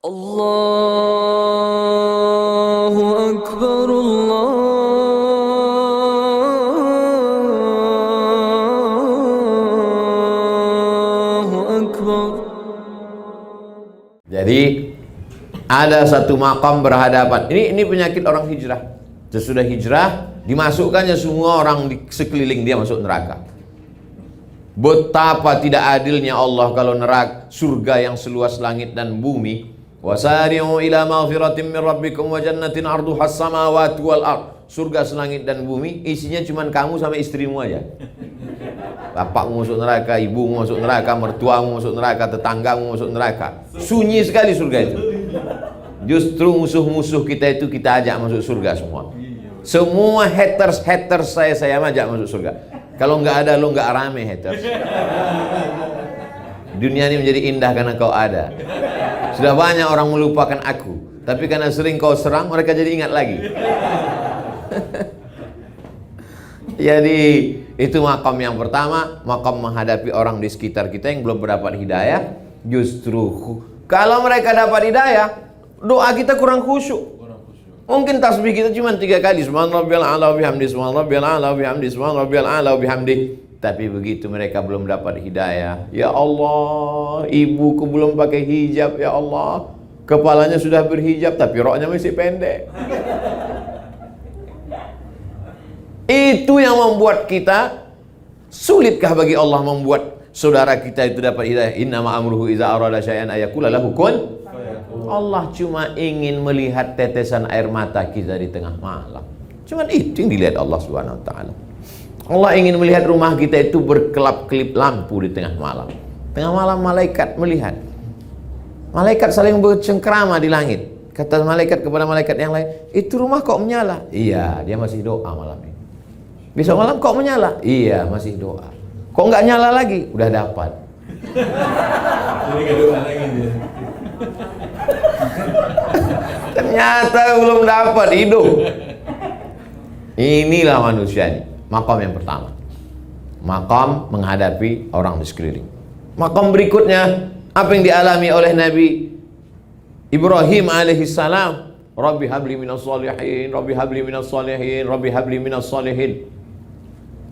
Allahu Akbar, Allahu Akbar. Jadi ada satu makam berhadapan. Ini penyakit orang hijrah. Sesudah hijrah, dimasukkannya semua orang di sekeliling dia masuk neraka. Betapa tidak adilnya Allah kalau neraka surga yang seluas langit dan bumi. Wasari'u ila maghfiratin min rabbikum wa jannatin 'arduhas samawati wal ard. Surga selangit dan bumi, isinya cuman kamu sama istrimu aja. Bapakmu masuk neraka, ibumu masuk neraka, mertuamu masuk neraka, tetanggamu masuk neraka. Sunyi sekali surga itu. Justru musuh-musuh kita itu kita ajak masuk surga semua. Semua haters saya ajak masuk surga. Kalau nggak ada lo nggak rame haters. Dunia ini menjadi indah karena kau ada. Sudah banyak orang melupakan aku, tapi karena sering kau serang mereka jadi ingat lagi. Jadi itu makam yang pertama, makam menghadapi orang di sekitar kita yang belum mendapat hidayah. Justru kalau mereka dapat hidayah, doa kita kurang khusyuk. Mungkin tasbih kita cuma 3 kali, subhanarabbiyal a'la wa bihamdi, subhanarabbiyal a'la wa bihamdi, subhanarabbiyal a'la wa bihamdi. Tapi begitu mereka belum dapat hidayah, ya Allah, ibuku belum pakai hijab, ya Allah, kepalanya sudah berhijab tapi roknya masih pendek. Itu yang membuat kita, sulitkah bagi Allah membuat saudara kita itu dapat hidayah? Innama amruhu iza arada syai'an ayaqula lahu kun. Allah cuma ingin melihat tetesan air mata kita di tengah malam. Cuman itu yang dilihat Allah Subhanahu wa taala. Allah ingin melihat rumah kita itu berkelap-kelip lampu di tengah malam. Tengah malam malaikat melihat. Malaikat saling bercengkrama di langit. Kata malaikat kepada malaikat yang lain, "Itu rumah kok menyala?" "Iya, dia masih doa malam ini." "Besok malam kok menyala?" "Iya, masih doa." "Kok nggak nyala lagi?" "Udah dapat." Jadi nggak doa lagi dia. Ternyata belum dapat hidup. Inilah manusia ini. Makam yang pertama, makam menghadapi orang di sekeliling. Makam berikutnya, apa yang dialami oleh Nabi Ibrahim alaihissalam. Rabbi habli minas salihin, Rabbi habli minas salihin, Rabbi habli minas salihin.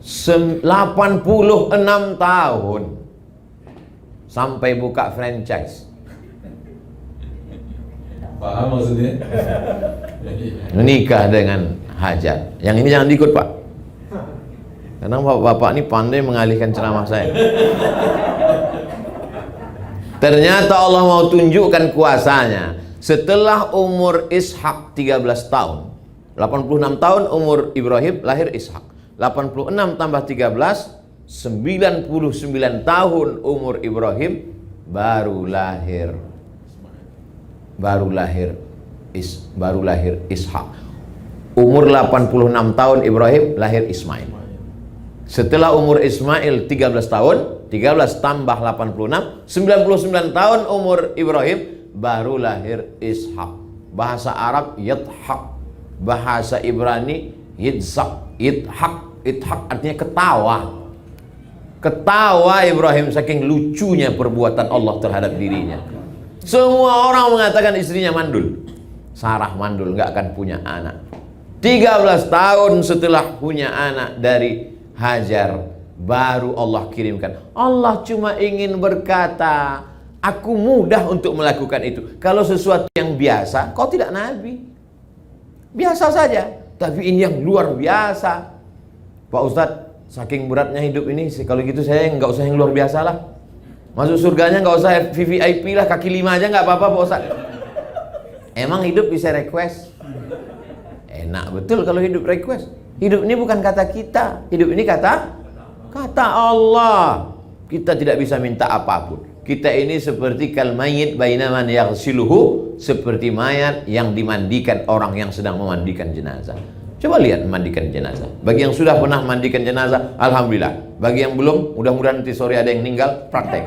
86 tahun sampai buka franchise. Paham maksudnya? Menikah dengan Hajar. Yang ini jangan diikut, Pak. Karena bapak-bapak ini pandai mengalihkan ceramah saya. Ternyata Allah mau tunjukkan kuasanya. Setelah umur Ishak 13 tahun, 86 tahun umur Ibrahim, lahir Ishak. 86 tambah 13, 99 tahun umur Ibrahim, baru lahir Ishak. Umur 86 tahun Ibrahim, lahir Ismail. Setelah umur Ismail 13 tahun, 13 tambah 86, 99 tahun umur Ibrahim, baru lahir Ishak. Bahasa Arab Yithak, bahasa Ibrani Yitzhak. Ithak artinya ketawa. Ketawa Ibrahim saking lucunya perbuatan Allah terhadap dirinya. Semua orang mengatakan istrinya mandul. Sarah mandul, nggak akan punya anak. 13 tahun setelah punya anak dari Hajar, baru Allah kirimkan. Allah cuma ingin berkata, aku mudah untuk melakukan itu. Kalau sesuatu yang biasa, kau tidak nabi, biasa saja. Tapi ini yang luar biasa. Pak Ustadz, saking beratnya hidup ini, kalau gitu saya nggak usah yang luar biasa lah. Masuk surganya nggak usah VVIP lah, kaki 5 aja nggak apa-apa Pak Ustadz. Emang hidup bisa request? Enak betul kalau hidup request. Hidup ini bukan kata kita, hidup ini kata Allah. Kita tidak bisa minta apapun. Kita ini seperti kal mayyit baina man yaghsiluhu, seperti mayat yang dimandikan orang yang sedang memandikan jenazah. Coba lihat memandikan jenazah. Bagi yang sudah pernah memandikan jenazah, alhamdulillah. Bagi yang belum, mudah-mudahan nanti sore ada yang meninggal, praktek.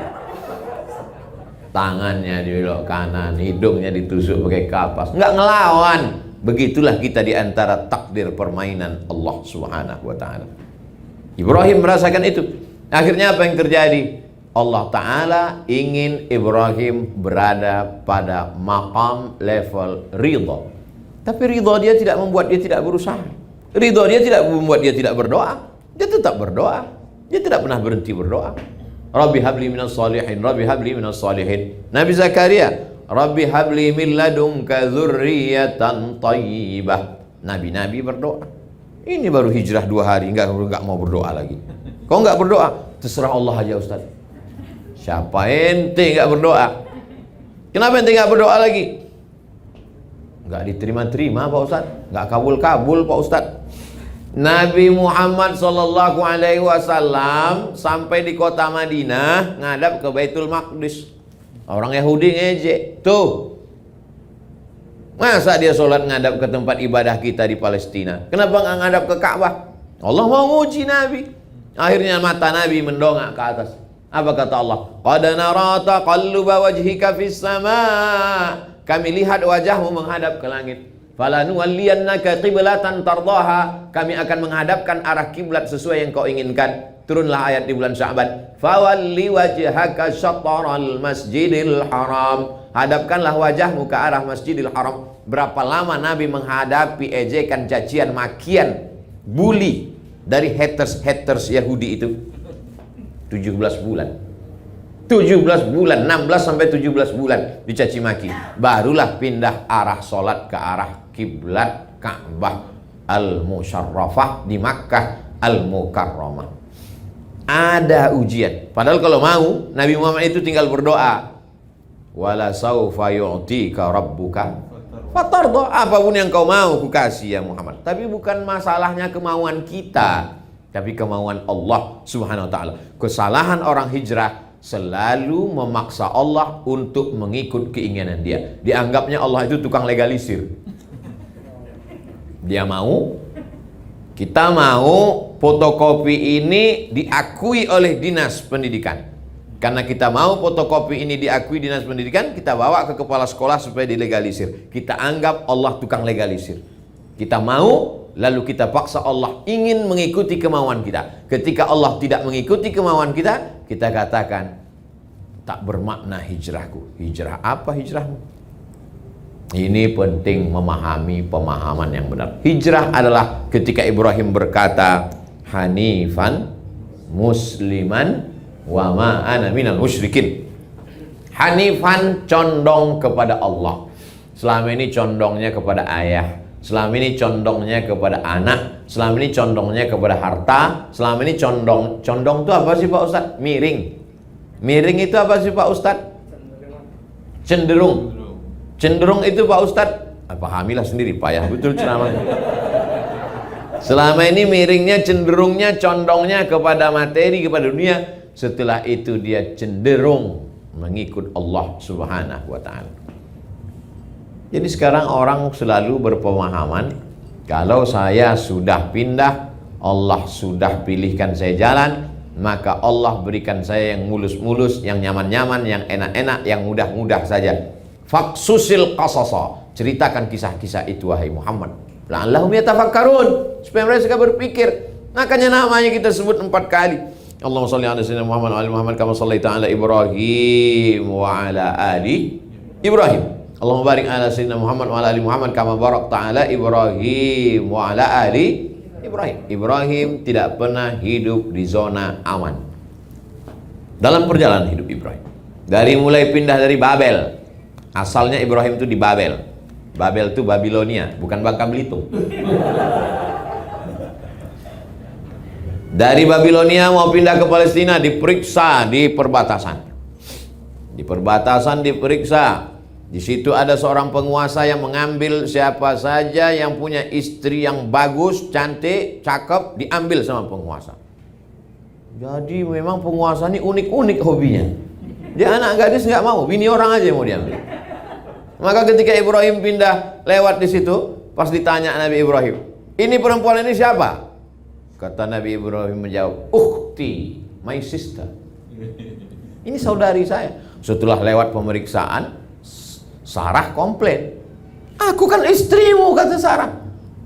Tangannya dibelok kanan, hidungnya ditusuk pakai kapas, nggak ngelawan. Begitulah kita di antara takdir permainan Allah Subhanahu wa taala. Ibrahim merasakan itu. Akhirnya apa yang terjadi? Allah Ta'ala ingin Ibrahim berada pada maqam level ridha. Tapi ridha dia tidak membuat dia tidak berusaha. Ridha dia tidak membuat dia tidak berdoa. Dia tetap berdoa. Dia tidak pernah berhenti berdoa. Rabbi habli minas salihin, Rabbi habli minas salihin. Nabi Zakaria, Rabbi habli min ladunka dzurriyyatan thayyibah. Nabi-nabi berdoa. Ini baru hijrah 2 hari, enggak mau berdoa lagi. Kau enggak berdoa? Terserah Allah aja Ustaz. Siapa ente enggak berdoa? Kenapa ente enggak berdoa lagi? Enggak diterima-terima Pak Ustaz, enggak kabul-kabul Pak Ustaz. Nabi Muhammad sallallahu alaihi wasallam sampai di kota Madinah ngadap ke Baitul Maqdis. Orang Yahudi ngejek. Tuh. Masa dia sholat ngadap ke tempat ibadah kita di Palestina? Kenapa nggak ngadap ke Ka'bah? Allah mau nguji Nabi. Akhirnya mata Nabi mendongak ke atas. Apa kata Allah? Qad nara taqalluba wajhika fis sama. Kami lihat wajahmu menghadap ke langit. Falanuwalliyannaka qiblatan tardaha. Kami akan menghadapkan arah kiblat sesuai yang kau inginkan. Turunlah ayat di bulan Sya'ban. Fawalli wajhaka syatral masjidil haram. Hadapkanlah wajahmu ke arah Masjidil Haram. Berapa lama Nabi menghadapi ejekan, cacian, makian, bully dari haters Yahudi itu? 17 bulan. 17 bulan, 16 sampai 17 bulan dicaci maki. Barulah pindah arah solat ke arah kiblat Ka'bah Al-Musyarrafah di Makkah Al-Mukarramah. Ada ujian. Padahal kalau mau Nabi Muhammad itu tinggal berdoa. Wala saufa yu'tika rabbuka fatarda. Apapun yang kau mau ku kasih ya Muhammad. Tapi bukan masalahnya kemauan kita, tapi kemauan Allah Subhanahu wa taala. Kesalahan orang hijrah selalu memaksa Allah untuk mengikut keinginan dia. Dianggapnya Allah itu tukang legalisir. Dia mau, kita mau fotokopi ini diakui oleh dinas pendidikan. Karena kita mau fotokopi ini diakui dinas pendidikan, kita bawa ke kepala sekolah supaya dilegalisir. Kita anggap Allah tukang legalisir. Kita mau, lalu kita paksa Allah ingin mengikuti kemauan kita. Ketika Allah tidak mengikuti kemauan kita, kita katakan, tak bermakna hijrahku. Hijrah apa hijrahmu? Ini penting memahami pemahaman yang benar. Hijrah adalah ketika Ibrahim berkata, Hanifan musliman wa ma ana minal musyrikin. Hanifan condong kepada Allah. Selama ini condongnya kepada ayah, selama ini condongnya kepada anak, selama ini condongnya kepada harta, selama ini condong itu apa sih Pak Ustadz? Miring. Miring itu apa sih Pak Ustadz? Cenderung. Cenderung itu Pak Ustadz, pahamilah sendiri payah betul ceramahnya. Selama ini miringnya, cenderungnya, condongnya kepada materi, kepada dunia. Setelah itu dia cenderung mengikut Allah Subhanahu wa ta'ala. Jadi sekarang orang selalu berpemahaman, kalau saya sudah pindah, Allah sudah pilihkan saya jalan, maka Allah berikan saya yang mulus-mulus, yang nyaman-nyaman, yang enak-enak, yang mudah-mudah saja. Faksusil qasasa, ceritakan kisah-kisah itu wahai Muhammad, la'allahum yatafakkarun, supaya mereka berpikir. Makanya namanya kita sebut 4 kali. Allahumma shalli ala sayyidina Muhammad wa ali Muhammad kama shallaita ala Ibrahim wa ala ali Ibrahim. Allahumma barik ala sayyidina Muhammad wa ala ali Muhammad kama barakta ala Ibrahim wa ala ali Ibrahim. Ibrahim tidak pernah hidup di zona aman dalam perjalanan hidup Ibrahim. Dari mulai pindah dari Babel, asalnya Ibrahim itu di Babel. Babel itu Babilonia, bukan Bangka Belitung. Dari Babilonia mau pindah ke Palestina, diperiksa di perbatasan. Di perbatasan diperiksa. Di situ ada seorang penguasa yang mengambil siapa saja yang punya istri yang bagus, cantik, cakep, diambil sama penguasa. Jadi memang penguasa ini unik-unik hobinya. Dia anak gadis nggak mau, bini orang aja yang mau diambil. Maka ketika Ibrahim pindah lewat di situ, pas ditanya Nabi Ibrahim, ini perempuan ini siapa? Kata Nabi Ibrahim menjawab, ukhti, my sister. Ini saudari saya. Setelah lewat pemeriksaan, Sarah komplain. Aku kan istrimu, kata Sarah.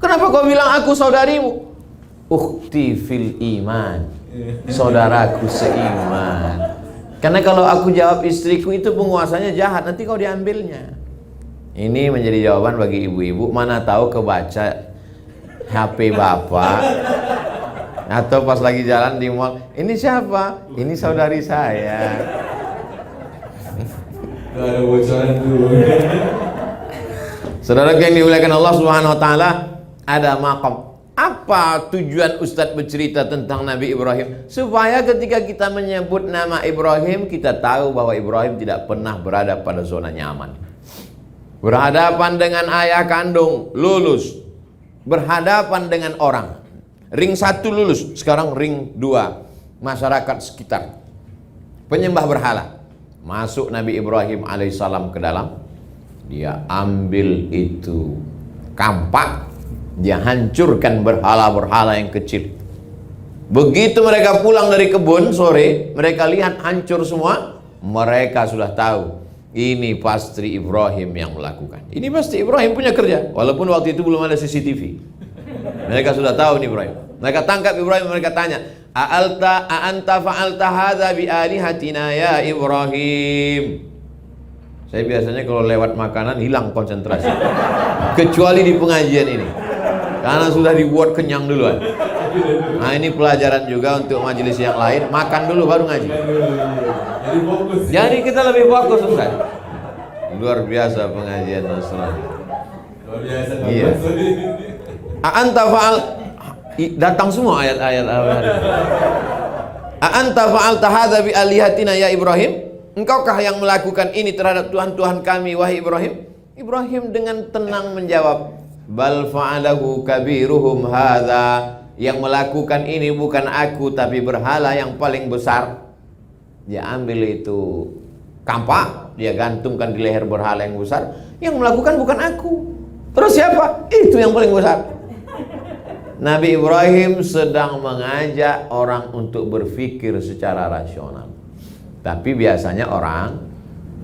Kenapa kau bilang aku saudarimu? Ukhti fil iman, saudaraku seiman. Karena kalau aku jawab istriku itu penguasanya jahat, nanti kau diambilnya. Ini menjadi jawaban bagi ibu-ibu. Mana tahu kebaca HP bapak, atau pas lagi jalan di mall, ini siapa? Ini saudari saya. Ada bocoran dulu. Saudara yang dimuliakan Allah Subhanahu wa taala, ada maqam. Apa tujuan Ustadz bercerita tentang Nabi Ibrahim? Supaya ketika kita menyebut nama Ibrahim, kita tahu bahwa Ibrahim tidak pernah berada pada zona nyaman. Berhadapan dengan ayah kandung, lulus. Berhadapan dengan orang. Ring 1 lulus, sekarang ring 2. Masyarakat sekitar. Penyembah berhala. Masuk Nabi Ibrahim alaihissalam ke dalam. Dia ambil itu kampak. Dia hancurkan berhala-berhala yang kecil. Begitu mereka pulang dari kebun sore, mereka lihat hancur semua. Mereka sudah tahu, ini pasti Ibrahim yang melakukan. Ini pasti Ibrahim punya kerja. Walaupun waktu itu belum ada CCTV. Mereka sudah tahu nih Ibrahim. Mereka tangkap Ibrahim, mereka tanya, a'anta fa'alta hadza bi alihatina ya Ibrahim. Saya biasanya kalau lewat makanan hilang konsentrasi. Kecuali di pengajian ini. Karena sudah dibuat kenyang duluan. Nah, ini pelajaran juga untuk majelis yang lain. Makan dulu baru ngaji. Jadi fokus. Jadi kita lebih fokus, Ustaz. Luar biasa pengajian Nasrani. Luar biasa. Iya. A'anta fa'al, datang semua ayat-ayat. A'anta fa'alta hadza bi alihatina ya Ibrahim? Engkaukah yang melakukan ini terhadap Tuhan-Tuhan kami, wahai Ibrahim? Ibrahim dengan tenang menjawab, bal fa'alahu kabiruhum hadza. Yang melakukan ini bukan aku, tapi berhala yang paling besar. Dia ambil itu kampak, dia gantungkan di leher berhala yang besar. Yang melakukan bukan aku. Terus siapa? Itu yang paling besar. Nabi Ibrahim sedang mengajak orang untuk berpikir secara rasional. Tapi biasanya orang,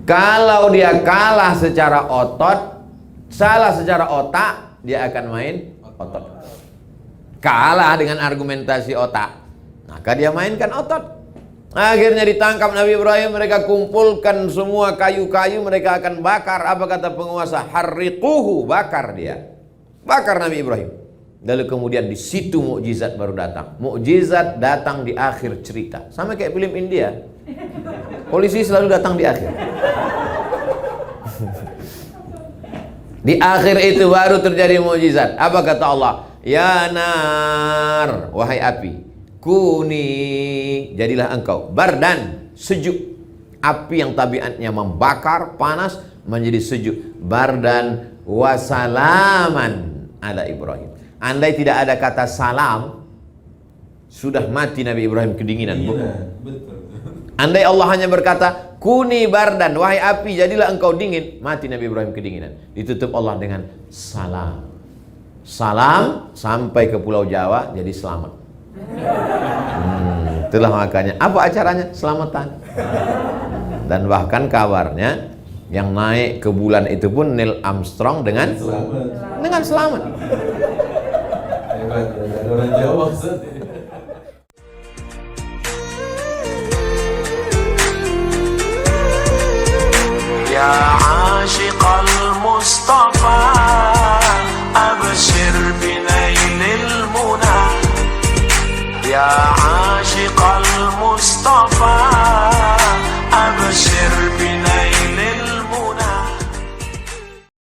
kalau dia kalah secara otot, salah secara otak, dia akan main otot. Kalah dengan argumentasi otak, maka dia mainkan otot. Akhirnya ditangkap Nabi Ibrahim, mereka kumpulkan semua kayu-kayu, mereka akan bakar. Apa kata penguasa? Harriquhu, bakar dia. Bakar Nabi Ibrahim. Lalu kemudian di situ mukjizat baru datang. Mukjizat datang di akhir cerita. Sama kayak film India. Polisi selalu datang di akhir. Di akhir itu baru terjadi mukjizat. Apa kata Allah? Ya nar, wahai api, kuni, jadilah engkau bardan, sejuk. Api yang tabiatnya membakar, panas, menjadi sejuk. Bardan wasalaman ala Ibrahim. Andai tidak ada kata salam, sudah mati Nabi Ibrahim kedinginan. Iya, betul. Andai Allah hanya berkata, kuni bardan, wahai api, jadilah engkau dingin, mati Nabi Ibrahim kedinginan. Ditutup Allah dengan salam. Salam sampai ke Pulau Jawa, jadi selamat. Itulah makanya. Apa acaranya? Selamatan. Dan bahkan kabarnya yang naik ke bulan itu pun Neil Armstrong dengan selamat. Hebat, ada orang Jawa Ustaz. يا عاشق